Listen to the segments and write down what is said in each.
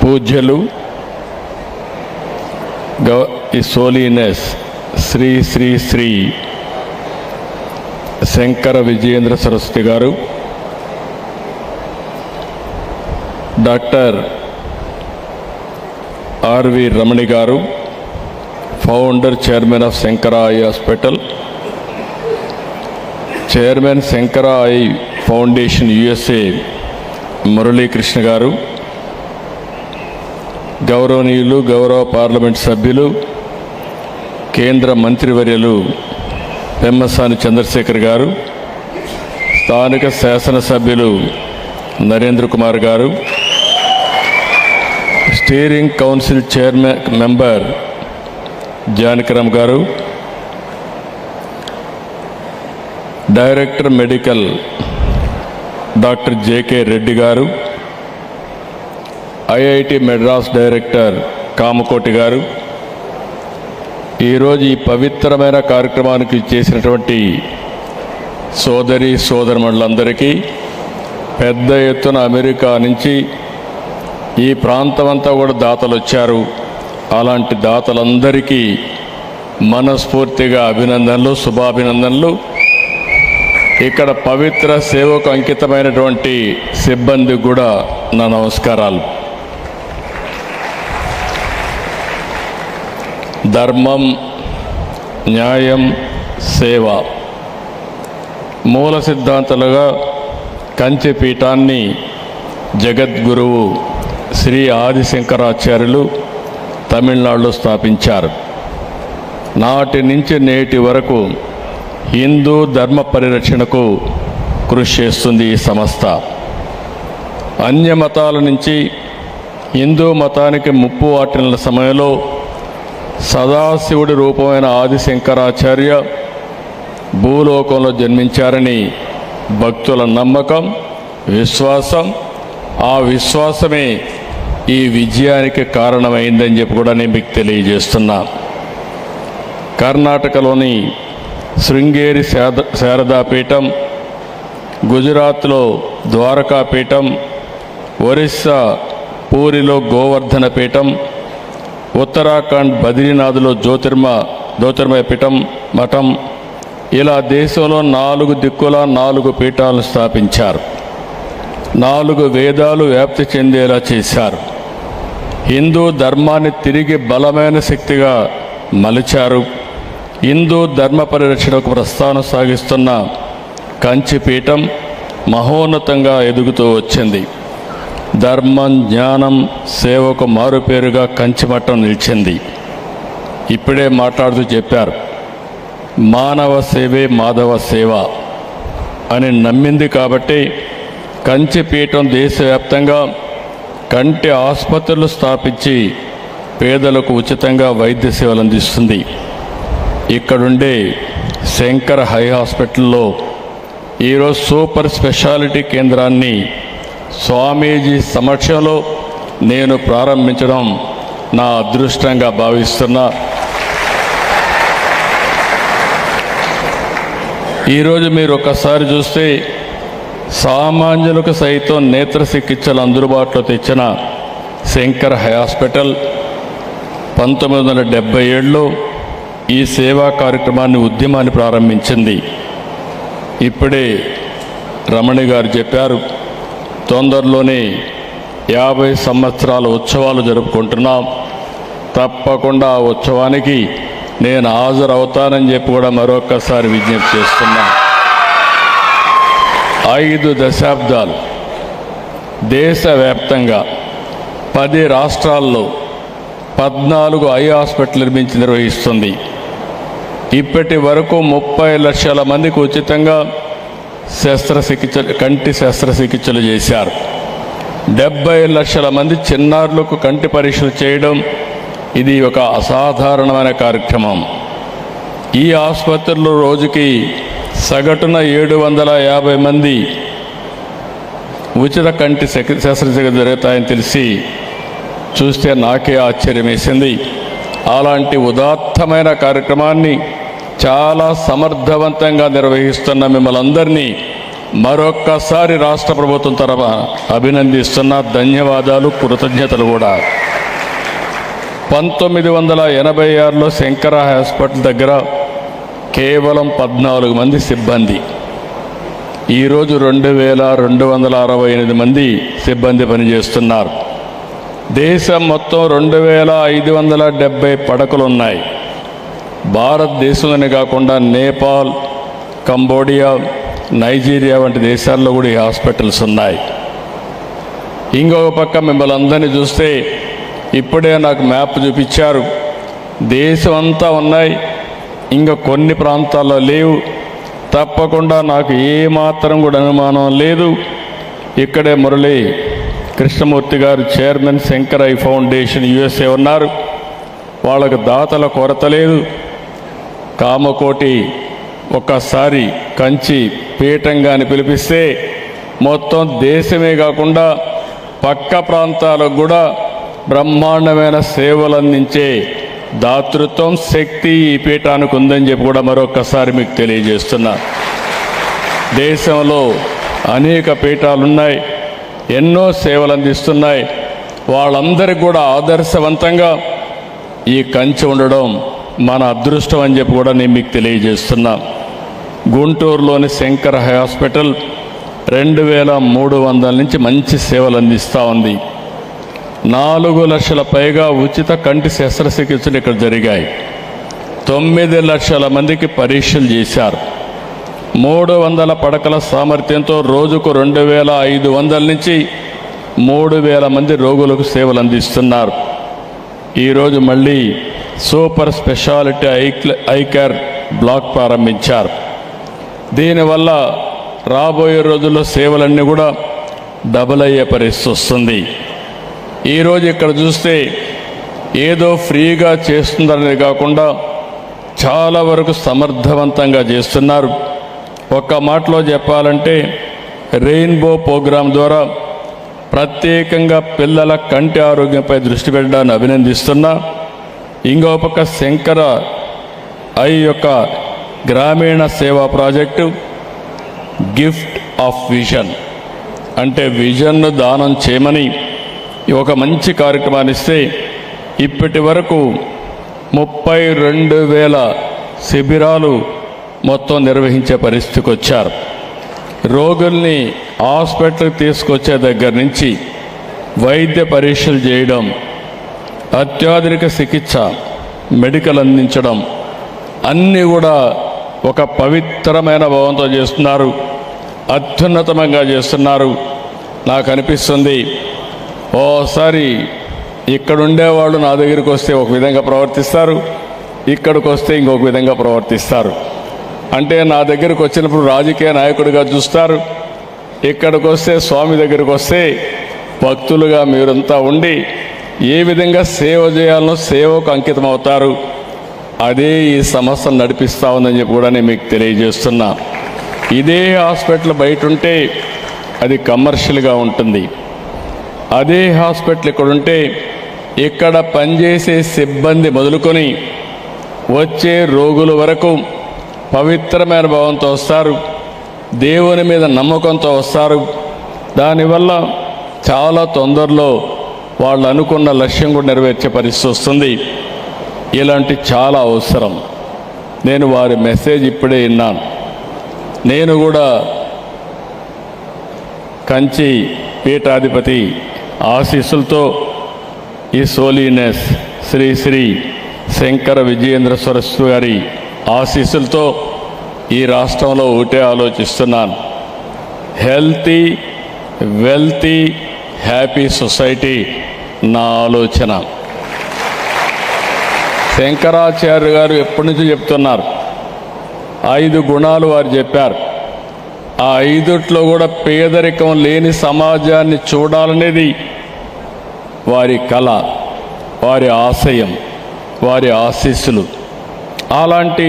పూజ్యులు his holiness Shri Shri Shri Shankara Vijayendra Saraswati గారు, doctor RV రమణి గారు, founder chairman of Shankara eye hospital, chairman Shankara I foundation USA Muralikrishna గారు, గౌరవనీయులు గౌరవ పార్లమెంట్ సభ్యులు కేంద్ర మంత్రివర్యులు పెమ్మసాని చంద్రశేఖర్ గారు, స్థానిక శాసనసభ్యులు నరేంద్ర కుమార్ గారు, steering council chairman member Janakiram గారు, director medical doctor JK Reddy గారు, IIT మెడ్రాస్ డైరెక్టర్ కామకోటి గారు, ఈరోజు ఈ పవిత్రమైన కార్యక్రమానికి చేసినటువంటి సోదరి సోదరుమణులందరికీ, పెద్ద ఎత్తున అమెరికా నుంచి ఈ ప్రాంతమంతా కూడా దాతలు వచ్చారు. అలాంటి దాతలందరికీ మనస్ఫూర్తిగా అభినందనలు, శుభాభినందనలు. ఇక్కడ పవిత్ర సేవకు అంకితమైనటువంటి సిబ్బందికి కూడా నా నమస్కారాలు. ధర్మం, న్యాయం, సేవ మూల సిద్ధాంతాలుగా కంచి పీఠాన్ని జగద్గురువు శ్రీ ఆదిశంకరాచార్యులు తమిళనాడులో స్థాపించారు. నాటి నుంచి నేటి వరకు హిందూ ధర్మ పరిరక్షణకు కృషి చేస్తుంది ఈ సంస్థ. అన్య మతాల నుంచి హిందూ మతానికి ముప్పు వాటిల్ల సమయంలో సదాశివుడి రూపమైన ఆదిశంకరాచార్య భూలోకంలో జన్మించారని భక్తుల నమ్మకం, విశ్వాసం. ఆ విశ్వాసమే ఈ విజయానికి కారణమైందని చెప్పి కూడా నేను మీకు తెలియజేస్తున్నా. కర్ణాటకలోని శృంగేరి శారదాపీఠం, గుజరాత్లో ద్వారకాపీఠం, ఒరిస్సా పూరిలో గోవర్ధన పీఠం, ఉత్తరాఖండ్ బద్రీనాథ్లో జ్యోతిర్మయ పీఠం మఠం, ఇలా దేశంలో 4 దిక్కుల 4 పీఠాలను స్థాపించారు. 4 వేదాలు వ్యాప్తి చెందేలా చేశారు. హిందూ ధర్మాన్ని తిరిగి బలమైన శక్తిగా మలిచారు. హిందూ ధర్మ పరిరక్షణకు ప్రస్థానం సాగిస్తున్న కంచిపీఠం మహోన్నతంగా ఎదుగుతూ వచ్చింది. ధర్మం, జ్ఞానం, సేవకు మారుపేరుగా కంచిమఠం నిలిచింది. ఇప్పుడే మాట్లాడుతూ చెప్పారు, మానవ సేవే మాధవ సేవ అని నమ్మింది. కాబట్టి కంచిపీఠం దేశవ్యాప్తంగా కంటి ఆసుపత్రులు స్థాపించి పేదలకు ఉచితంగా వైద్య సేవలు అందిస్తుంది. ఇక్కడుండే శంకర హై హాస్పిటల్లో ఈరోజు సూపర్ స్పెషాలిటీ కేంద్రాన్ని స్వామీజీ సమక్షంలో నేను ప్రారంభించడం నా అదృష్టంగా భావిస్తున్నా. ఈరోజు మీరు ఒకసారి చూస్తే సామాన్యులకు సైతం నేత్ర చికిత్సలు అందుబాటులో తెచ్చిన శంకర హై హాస్పిటల్ 1977లో ఈ సేవా కార్యక్రమాన్ని, ఉద్యమాన్ని ప్రారంభించింది. ఇప్పుడే రమణి గారు చెప్పారు, తొందరలోనే 50 సంవత్సరాల ఉత్సవాలు జరుపుకుంటున్నాం. తప్పకుండా ఆ ఉత్సవానికి నేను హాజరవుతానని చెప్పి కూడా మరొకసారి విజ్ఞప్తి చేస్తున్నా. 5 దశాబ్దాలు దేశవ్యాప్తంగా 10 రాష్ట్రాల్లో 14 ఐ హాస్పిటల్ నిర్వహిస్తుంది. ఇప్పటి వరకు 30 లక్షల మందికి ఉచితంగా కంటి శస్త్రచికిత్సలు చేశారు. 70 లక్షల మంది చిన్నారులకు కంటి పరీక్షలు చేయడం ఇది ఒక అసాధారణమైన కార్యక్రమం. ఈ ఆసుపత్రిలో రోజుకి సగటున 750 మంది ఉచిత కంటి శస్త్రచికిత్స జరుగుతాయని తెలిసి చూస్తే నాకే ఆశ్చర్యం వేసింది. అలాంటి ఉదాత్తమైన కార్యక్రమాన్ని చాలా సమర్థవంతంగా నిర్వహిస్తున్న మిమ్మల్ని అందరినీ మరొక్కసారి రాష్ట్ర ప్రభుత్వం తరఫున అభినందిస్తున్న, ధన్యవాదాలు, కృతజ్ఞతలు కూడా. 1986లో శంకర హాస్పిటల్ దగ్గర కేవలం 14 మంది సిబ్బంది. ఈరోజు 2268 మంది సిబ్బంది పనిచేస్తున్నారు. దేశం మొత్తం 2570 పడకలు ఉన్నాయి. భారతదేశంలోనే కాకుండా నేపాల్, కంబోడియా, నైజీరియా వంటి దేశాల్లో కూడా ఈ హాస్పిటల్స్ ఉన్నాయి. ఇంకొక పక్క మిమ్మల్ని అందరినీ చూస్తే ఇప్పుడే నాకు మ్యాప్ చూపించారు. దేశం అంతా ఉన్నాయి, ఇంకా కొన్ని ప్రాంతాల్లో లేవు. తప్పకుండా నాకు ఏమాత్రం కూడా అనుమానం లేదు. ఇక్కడే మురళీ కృష్ణమూర్తి గారు chairman Shankara I foundation USA ఉన్నారు. వాళ్ళకు దాతల కొరత లేదు. కామకోటి ఒక్కసారి కంచి పీఠంగాని పిలిపిస్తే మొత్తం దేశమే కాకుండా పక్క ప్రాంతాలకు కూడా బ్రహ్మాండమైన సేవలు అందించే దాతృత్వం, శక్తి ఈ పీఠానికి ఉందని చెప్పి కూడా మరొక్కసారి మీకు తెలియజేస్తున్నా. దేశంలో అనేక పీఠాలున్నాయి, ఎన్నో సేవలు అందిస్తున్నాయి. వాళ్ళందరికీ కూడా ఆదర్శవంతంగా ఈ కంచి ఉండడం మన అదృష్టం అని చెప్పి కూడా నేను మీకు తెలియజేస్తున్నా. గుంటూరులోని శంకర హాస్పిటల్ 2300 నుంచి మంచి సేవలు అందిస్తూ ఉంది. 4 లక్షల పైగా ఉచిత కంటి శస్త్రచికిత్సలు ఇక్కడ జరిగాయి. 9 లక్షల మందికి పరీక్షలు చేశారు. 300 పడకల సామర్థ్యంతో రోజుకు 2500 నుంచి 3000 మంది రోగులకు సేవలు అందిస్తున్నారు. ఈరోజు మళ్ళీ super speciality eye care black ప్రారంభించారు. దీనివల్ల రాబోయే రోజుల్లో సేవలన్నీ కూడా డబుల్ అయ్యే పరిస్థితి వస్తుంది. ఈరోజు ఇక్కడ చూస్తే ఏదో ఫ్రీగా చేస్తుందనేది కాకుండా చాలా వరకు సమర్థవంతంగా చేస్తున్నారు. ఒక్క మాటలో చెప్పాలంటే రెయిన్బో ప్రోగ్రాం ద్వారా ప్రత్యేకంగా పిల్లల కంటి ఆరోగ్యంపై దృష్టి పెట్టడాన్ని అభినందిస్తున్నా. ఇంకో పక్క శంకర ఐ యొక్క గ్రామీణ సేవా ప్రాజెక్టు గిఫ్ట్ ఆఫ్ విజన్, అంటే విజన్ను దానం చేయమని ఒక మంచి కార్యక్రమాన్ని ఇస్తే ఇప్పటి వరకు 32,000 శిబిరాలు మొత్తం నిర్వహించే పరిస్థితికి వచ్చారు. రోగుల్ని హాస్పిటల్కి తీసుకొచ్చే దగ్గర నుంచి వైద్య పరీక్షలు చేయడం, అత్యాధునిక చికిత్స, మెడికల్ అందించడం అన్నీ కూడా ఒక పవిత్రమైన భావంతో చేస్తున్నారు. అత్యున్నతంగా చేస్తున్నారు. నాకు అనిపిస్తుంది ఓసారి ఇక్కడ ఉండేవాళ్ళు నా దగ్గరికి వస్తే ఒక విధంగా ప్రవర్తిస్తారు, ఇక్కడికి వస్తే ఇంకొక విధంగా ప్రవర్తిస్తారు. అంటే నా దగ్గరికి వచ్చినప్పుడు రాజకీయ నాయకుడిగా చూస్తారు, ఇక్కడికి వస్తే స్వామి దగ్గరికి వస్తే భక్తులుగా మీరంతా ఉండి ఏ విధంగా సేవ చేయాలనో సేవకు అంకితం అవుతారు. అదే ఈ సంస్థను నడిపిస్తూ ఉందని చెప్పి కూడా నేను మీకు తెలియజేస్తున్నా. ఇదే హాస్పిటల్ బయట ఉంటే అది కమర్షియల్గా ఉంటుంది. అదే హాస్పిటల్ ఇక్కడ ఉంటే ఇక్కడ పనిచేసే సిబ్బంది మొదలుకొని వచ్చే రోగుల వరకు పవిత్రమైన భావంతో వస్తారు, దేవుని మీద నమ్మకంతో వస్తారు. దానివల్ల చాలా తొందరలో వాళ్ళు అనుకున్న లక్ష్యం కూడా నెరవేర్చే పరిస్థితి వస్తుంది. ఇలాంటి చాలా అవసరం. నేను వారి మెసేజ్ ఇప్పుడే విన్నాను. నేను కూడా కంచి పీఠాధిపతి ఆశీస్సులతో ఈ సోలీనెస్ శ్రీ శ్రీ శంకర విజయేంద్ర సరస్వతి గారి ఆశీస్సులతో ఈ రాష్ట్రంలో ఒకటే ఆలోచిస్తున్నాను. హెల్తీ, వెల్తీ, హ్యాపీ సొసైటీ నా ఆలోచన. శంకరాచార్య గారు ఎప్పటి నుంచి చెప్తున్నారు, 5 గుణాలు వారు చెప్పారు. ఆ 5లో కూడా పేదరికం లేని సమాజాన్ని చూడాలనేది వారి కళ, వారి ఆశయం, వారి ఆశీస్సులు. అలాంటి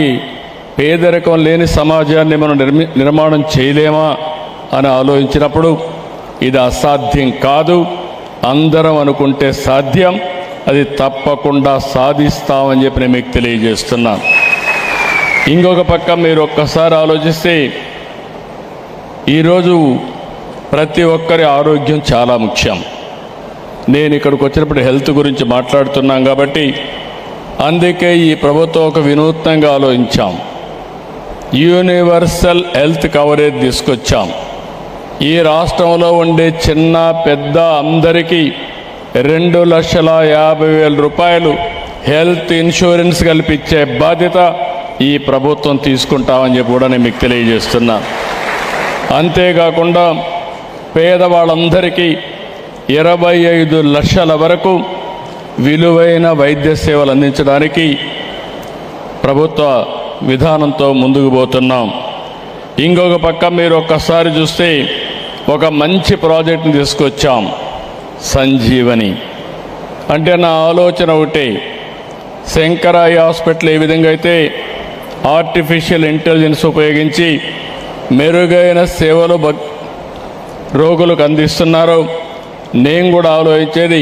పేదరికం లేని సమాజాన్ని మనం నిర్మాణం చేయలేమా అని ఆలోచించినప్పుడు ఇది అసాధ్యం కాదు, అందరం అనుకుంటే సాధ్యం, అది తప్పకుండా సాధిస్తామని చెప్పి నేను మీకు తెలియజేస్తున్నాను. ఇంకొక పక్క మీరు ఒక్కసారి ఆలోచిస్తే ఈరోజు ప్రతి ఒక్కరి ఆరోగ్యం చాలా ముఖ్యం. నేను ఇక్కడికి వచ్చినప్పుడు హెల్త్ గురించి మాట్లాడుతున్నాం కాబట్టి అందుకే ఈ ప్రభుత్వం ఒక వినూత్నంగా ఆలోచించాం. యూనివర్సల్ హెల్త్ కవరేజ్ తీసుకొచ్చాం. ఈ రాష్ట్రంలో ఉండే చిన్న పెద్ద అందరికీ 2,50,000 రూపాయలు హెల్త్ ఇన్సూరెన్స్ కల్పించే బాధ్యత ఈ ప్రభుత్వం తీసుకుంటామని చెప్పి కూడా నేను మీకు తెలియజేస్తున్నా. అంతేకాకుండా పేదవాళ్ళందరికీ 25 లక్షల వరకు విలువైన వైద్య సేవలు అందించడానికి ప్రభుత్వ విధానంతో ముందుకు పోతున్నాం. ఇంకొక పక్క మీరు ఒక్కసారి చూస్తే ఒక మంచి ప్రాజెక్ట్ని తీసుకొచ్చాం, సంజీవని. అంటే నా ఆలోచన ఒకటే, శంకరాయ హాస్పిటల్ ఏ విధంగా అయితే ఆర్టిఫిషియల్ ఇంటెలిజెన్స్ ఉపయోగించి మెరుగైన సేవలు రోగులకు అందిస్తున్నారో, నేను కూడా ఆలోచించేది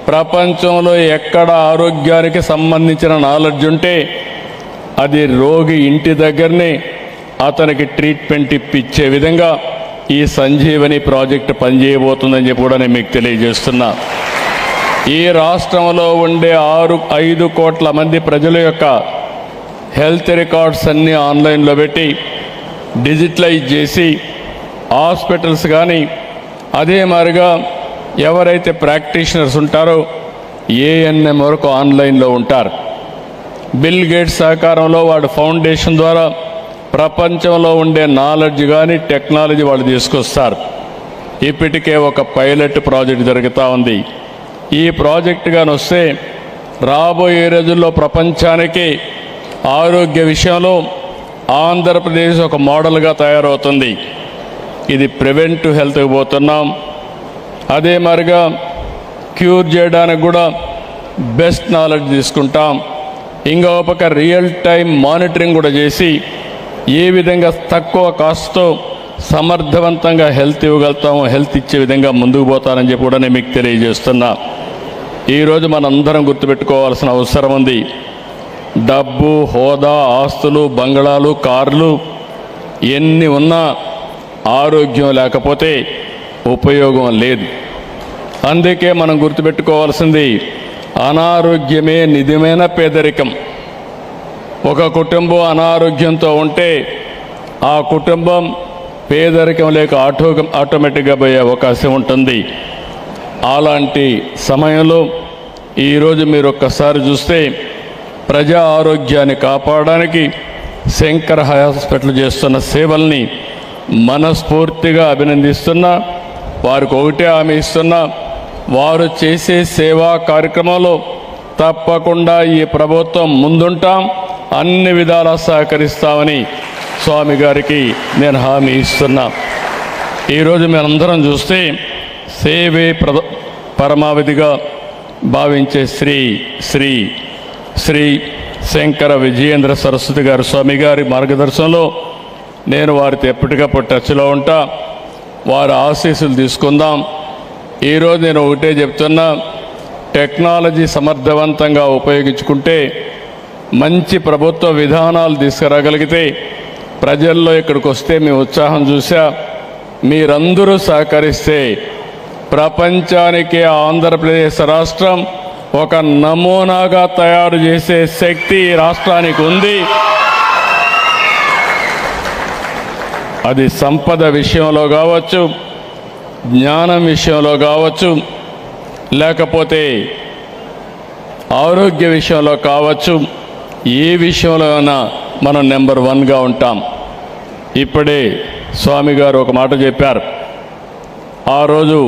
ప్రపంచంలో ఎక్కడ ఆరోగ్యానికి సంబంధించిన నాలెడ్జ్ ఉంటే అది రోగి ఇంటి దగ్గరనే అతనికి ట్రీట్మెంట్ ఇప్పించే విధంగా ఈ సంజీవని ప్రాజెక్టు పనిచేయబోతుందని చెప్పి కూడా నేను మీకు తెలియజేస్తున్నా. ఈ రాష్ట్రంలో ఉండే 5 కోట్ల మంది ప్రజల యొక్క హెల్త్ రికార్డ్స్ అన్నీ ఆన్లైన్లో పెట్టి డిజిటలైజ్ చేసి హాస్పిటల్స్ కానీ అదే మాదిరిగా ఎవరైతే ప్రాక్టీషనర్స్ ఉంటారో ఏఎన్ఎం వరకు ఆన్లైన్లో ఉంటారు. బిల్ గేట్స్ సహకారంలో వాడు ఫౌండేషన్ ద్వారా ప్రపంచంలో ఉండే నాలెడ్జ్ కానీ టెక్నాలజీ వాళ్ళు తీసుకొస్తారు. ఇప్పటికే ఒక పైలట్ ప్రాజెక్ట్ జరుగుతూ ఉంది. ఈ ప్రాజెక్ట్ కానీ వస్తే రాబోయే రోజుల్లో ప్రపంచానికి ఆరోగ్య విషయంలో ఆంధ్రప్రదేశ్ ఒక మోడల్గా తయారవుతుంది. ఇది ప్రివెంటివ్ హెల్త్కి పోతున్నాం. అదే మరిగా క్యూర్ చేయడానికి కూడా బెస్ట్ నాలెడ్జ్ తీసుకుంటాం. ఇంకొక పక్క రియల్ టైం మానిటరింగ్ కూడా చేసి ఏ విధంగా తక్కువ కాస్ట్తో సమర్థవంతంగా హెల్త్ ఇవ్వగలుగుతామో హెల్త్ ఇచ్చే విధంగా ముందుకు పోతానని చెప్పి కూడా నేను మీకు తెలియజేస్తున్నా. ఈరోజు మనందరం గుర్తుపెట్టుకోవాల్సిన అవసరం ఉంది. డబ్బు, హోదా, ఆస్తులు, బంగళాలు, కార్లు ఎన్ని ఉన్నా ఆరోగ్యం లేకపోతే ఉపయోగం లేదు. అందుకే మనం గుర్తుపెట్టుకోవాల్సింది అనారోగ్యమే నిజమైన పేదరికం. ఒక కుటుంబం అనారోగ్యంతో ఉంటే ఆ కుటుంబం పేదరికం లేక ఆటోమేటిక్గా పోయే అవకాశం ఉంటుంది. అలాంటి సమయంలో ఈరోజు మీరు ఒక్కసారి చూస్తే ప్రజా ఆరోగ్యాన్ని కాపాడడానికి శంకర్ హాస్పిటల్ చేస్తున్న సేవల్ని మనస్ఫూర్తిగా అభినందిస్తున్నా. వారికి ఒకటే హామీ ఇస్తున్నా, వారు చేసే సేవా కార్యక్రమంలో తప్పకుండా ఈ ప్రభుత్వం ముందుంటాం, అన్ని విధాలా సహకరిస్తామని స్వామి గారికి నేను హామీ ఇస్తున్నా. ఈరోజు మేమందరం చూస్తే సేవే పరమావధిగా భావించే శ్రీ శ్రీ శ్రీ శంకర విజయేంద్ర సరస్వతి గారు స్వామి గారి మార్గదర్శనంలో నేను వారితో ఎప్పటికప్పుడు టచ్లో ఉంటా. వారి ఆశీస్సులు తీసుకుందాం. ఈరోజు నేను ఒకటే చెప్తున్నా, టెక్నాలజీ సమర్థవంతంగా ఉపయోగించుకుంటే మంచి ప్రభుత్వ విధానాలు తీసుకురాగలిగితే ప్రజల్లో ఇక్కడికి వస్తే మీ ఉత్సాహం చూసా. మీరందరూ సహకరిస్తే ప్రపంచానికి ఆంధ్రప్రదేశ్ రాష్ట్రం ఒక నమూనాగా తయారు చేసే శక్తి ఈ రాష్ట్రానికి ఉంది. అది సంపద విషయంలో కావచ్చు, జ్ఞానం విషయంలో కావచ్చు, లేకపోతే ఆరోగ్య విషయంలో కావచ్చు, ఏ విషయంలో అయినా మనం నెంబర్ 1గా ఉంటాం. ఇప్పుడే స్వామి గారు ఒక మాట చెప్పారు. ఆ రోజు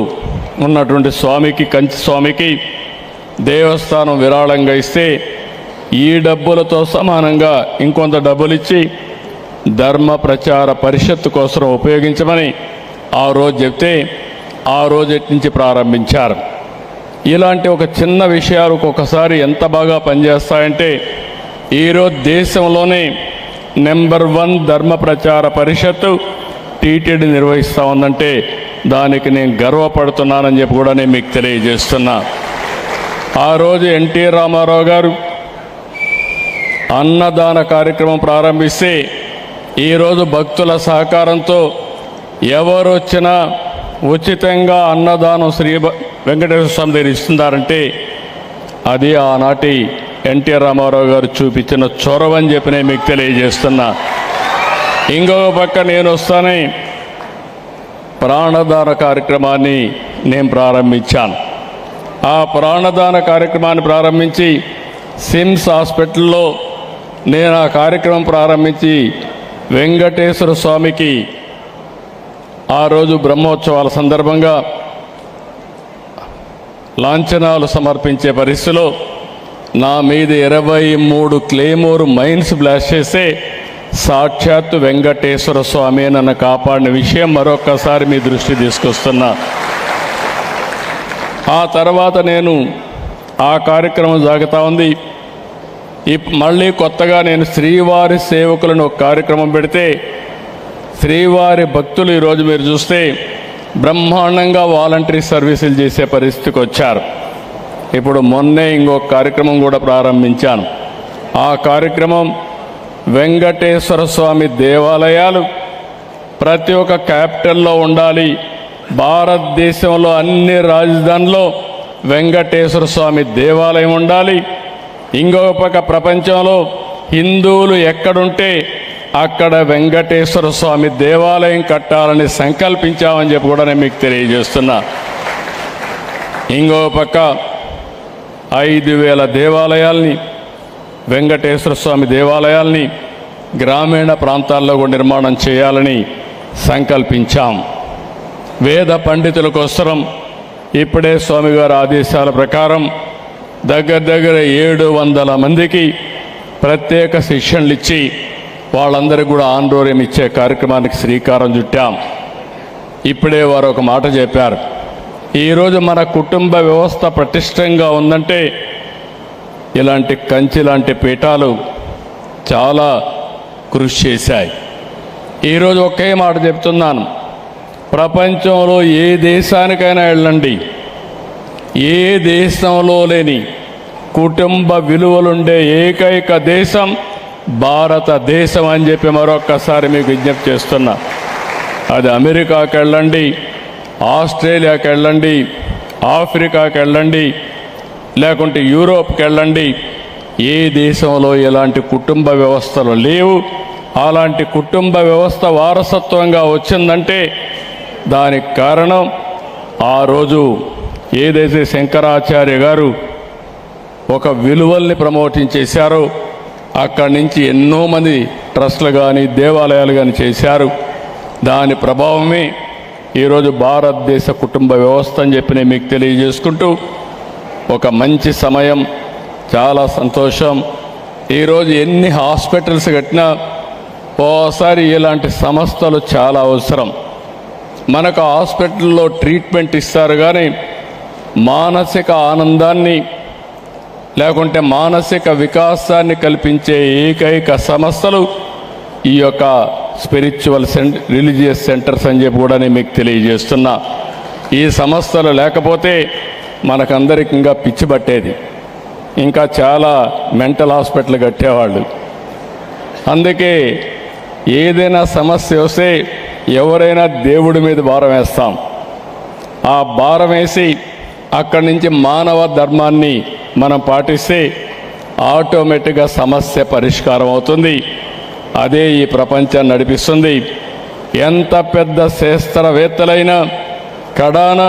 ఉన్నటువంటి స్వామికి, కంచి స్వామికి దేవస్థానం విరాళంగా ఇస్తే ఈ డబ్బులతో సమానంగా ఇంకొంత డబ్బులు ఇచ్చి ధర్మ ప్రచార పరిషత్తు కోసం ఉపయోగించమని ఆ రోజు చెప్తే ఆ రోజటి నుంచి ప్రారంభించారు. ఇలాంటి ఒక చిన్న విషయాలు ఒక్కొక్కసారి ఎంత బాగా పనిచేస్తాయంటే ఈరోజు దేశంలోనే నెంబర్ 1 ధర్మ ప్రచార పరిషత్తు టీటీడీ నిర్వహిస్తూ ఉందంటే దానికి నేను గర్వపడుతున్నానని చెప్పి కూడా నేను మీకు తెలియజేస్తున్నా. ఆ రోజు ఎన్టీ రామారావు గారు అన్నదాన కార్యక్రమం ప్రారంభిస్తే ఈరోజు భక్తుల సహకారంతో ఎవరు వచ్చినా ఉచితంగా అన్నదానం శ్రీ వెంకటేశ్వర స్వామి దగ్గర ఇస్తున్నారంటే అది ఆనాటి ఎన్టీఆర్ రామారావు గారు చూపించిన చొరవని చెప్పి నేను మీకు తెలియజేస్తున్నా. ఇంకొక పక్క నేను వస్తానే ప్రాణదాన కార్యక్రమాన్ని నేను ప్రారంభించాను. ఆ ప్రాణదాన కార్యక్రమాన్ని ప్రారంభించి సిమ్స్ హాస్పిటల్లో నేను ఆ కార్యక్రమం ప్రారంభించి వెంకటేశ్వర స్వామికి ఆ రోజు బ్రహ్మోత్సవాల సందర్భంగా లాంఛనాలు సమర్పించే పరిస్థితిలో నా మీద 23 క్లేమోర్ మైన్స్ బ్లాస్ట్ చేస్తే సాక్షాత్తు వెంకటేశ్వర స్వామి నన్ను కాపాడిన విషయం మరొక్కసారి మీ దృష్టి తీసుకొస్తున్నా. ఆ తర్వాత నేను ఆ కార్యక్రమం సాగుతూ ఉంది. మళ్ళీ కొత్తగా నేను శ్రీవారి సేవకులను ఒక కార్యక్రమం పెడితే శ్రీవారి భక్తులు ఈరోజు మీరు చూస్తే బ్రహ్మాండంగా వాలంటరీ సర్వీసులు చేసే పరిస్థితికి వచ్చారు. ఇప్పుడు మొన్నే ఇంకొక కార్యక్రమం కూడా ప్రారంభించాను. ఆ కార్యక్రమం వెంకటేశ్వర స్వామి దేవాలయాలు ప్రతి ఒక్క క్యాపిటల్లో ఉండాలి. భారతదేశంలో అన్ని రాజధానుల్లో వెంకటేశ్వర స్వామి దేవాలయం ఉండాలి. ఇంకొక పక్క ప్రపంచంలో హిందువులు ఎక్కడుంటే అక్కడ వెంకటేశ్వర స్వామి దేవాలయం కట్టాలని సంకల్పించామని చెప్పి కూడా నేను మీకు తెలియజేస్తున్నా. ఇంకొక పక్క 5,000 దేవాలయాల్ని వెంకటేశ్వర స్వామి దేవాలయాల్ని గ్రామీణ ప్రాంతాల్లో కూడా నిర్మాణం చేయాలని సంకల్పించాం. వేద పండితుల కోసం ఇప్పుడే స్వామివారి ఆదేశాల ప్రకారం దగ్గర 700 మందికి ప్రత్యేక శిక్షణలు ఇచ్చి వాళ్ళందరికీ కూడా ఆందోళన ఇచ్చే కార్యక్రమానికి శ్రీకారం చుట్టాం. ఇప్పుడే వారు ఒక మాట చెప్పారు. ఈరోజు మన కుటుంబ వ్యవస్థ పటిష్టంగా ఉందంటే ఇలాంటి కంచి లాంటి పీఠాలు చాలా కృషి చేశాయి. ఈరోజు ఒకే మాట చెప్తున్నాను, ప్రపంచంలో ఏ దేశానికైనా వెళ్ళండి, ఏ దేశంలో లేని కుటుంబ విలువలుండే ఏకైక దేశం భారతదేశం అని చెప్పి మరొక్కసారి మీకు విజ్ఞప్తి చేస్తున్నా. అది అమెరికాకి వెళ్ళండి, ఆస్ట్రేలియాకి వెళ్ళండి, ఆఫ్రికాకి వెళ్ళండి, లేకుంటే యూరోప్కి వెళ్ళండి, ఏ దేశంలో ఎలాంటి కుటుంబ వ్యవస్థలు లేవు. అలాంటి కుటుంబ వ్యవస్థ వారసత్వంగా వచ్చిందంటే దానికి కారణం ఆ రోజు ఏదైతే శంకరాచార్య గారు ఒక విలువల్ని ప్రమోటింగ్ చేశారో అక్కడి నుంచి ఎన్నో మంది ట్రస్టులు కానీ దేవాలయాలు కానీ చేశారు. దాని ప్రభావమే ఈరోజు భారతదేశ కుటుంబ వ్యవస్థ అని చెప్పి నేను మీకు తెలియజేసుకుంటూ ఒక మంచి సమయం, చాలా సంతోషం. ఈరోజు ఎన్ని హాస్పిటల్స్ కట్టినా ఓసారి ఇలాంటి సంస్థలు చాలా అవసరం. మనకు హాస్పిటల్లో ట్రీట్మెంట్ ఇస్తారు కానీ మానసిక ఆనందాన్ని లేకుంటే మానసిక వికాసాన్ని కల్పించే ఏకైక సంస్థలు ఈ యొక్క స్పిరిచువల్ రిలీజియస్ సెంటర్స్ అని చెప్పి కూడా నేను మీకు తెలియజేస్తున్నా. ఈ సంస్థలు లేకపోతే మనకందరికి ఇంకా పిచ్చి పట్టేది, ఇంకా చాలా మెంటల్ హాస్పిటల్ కట్టేవాళ్ళు. అందుకే ఏదైనా సమస్య వస్తే ఎవరైనా దేవుడి మీద భారం వేస్తాం. ఆ భారం వేసి అక్కడి నుంచి మానవ ధర్మాన్ని మనం పాటిస్తే ఆటోమేటిక్గా సమస్య పరిష్కారం అవుతుంది. అదే ఈ ప్రపంచాన్ని నడిపిస్తుంది. ఎంత పెద్ద శాస్త్రవేత్తలైనా కడాన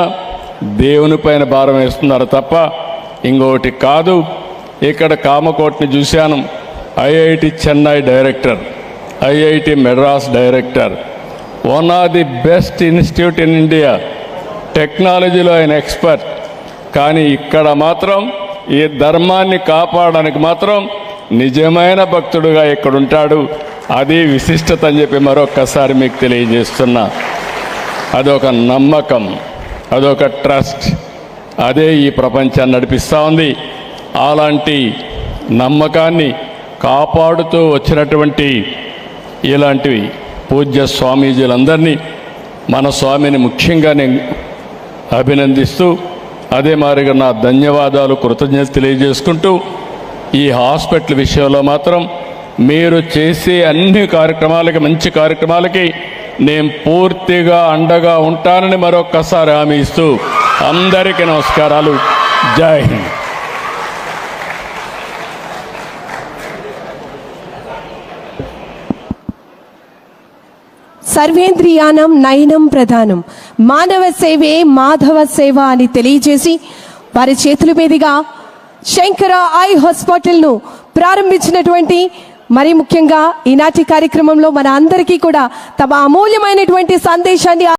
దేవునిపైన భారం వేస్తున్నారు తప్ప ఇంకొకటి కాదు. ఇక్కడ కామకోటిని చూశాను, IIT Chennai director, IIT Madras director, one of the best institute in India, టెక్నాలజీలో ఆయన ఎక్స్పర్ట్. కానీ ఇక్కడ మాత్రం ఈ ధర్మాన్ని కాపాడడానికి మాత్రం నిజమైన భక్తుడుగా ఇక్కడుంటాడు. అది విశిష్టత అని చెప్పి మరొక్కసారి మీకు తెలియజేస్తున్నా. అదొక నమ్మకం, అదొక ట్రస్ట్, అదే ఈ ప్రపంచాన్ని నడిపిస్తూ ఉంది. అలాంటి నమ్మకాన్ని కాపాడుతూ వచ్చినటువంటి ఇలాంటివి పూజ్య స్వామీజీలందరినీ, మన స్వామిని ముఖ్యంగా నేను అభినందిస్తూ అదే మాదిరిగా నా ధన్యవాదాలు, కృతజ్ఞతలు తెలియజేసుకుంటూ ఈ హాస్పిటల్ విషయంలో మాత్రం మీరు చేసే అన్ని కార్యక్రమాలకి, మంచి కార్యక్రమాలకి నేను పూర్తిగా అండగా ఉంటానని మరొక్కసారి హామీ ఇస్తూ అందరికీ నమస్కారాలు. జై హింద్. సర్వేంద్రియానం నయనం ప్రధానం, మానవ సేవే మాధవ సేవ అని తెలియజేసి వారి చేతుల మీదుగా శంకర ఐ హాస్పిటల్ను ప్రారంభించినటువంటి, మరి ముఖ్యంగా ఈనాటి కార్యక్రమంలో మన అందరికీ కూడా తమ అమూల్యమైనటువంటి సందేశాన్ని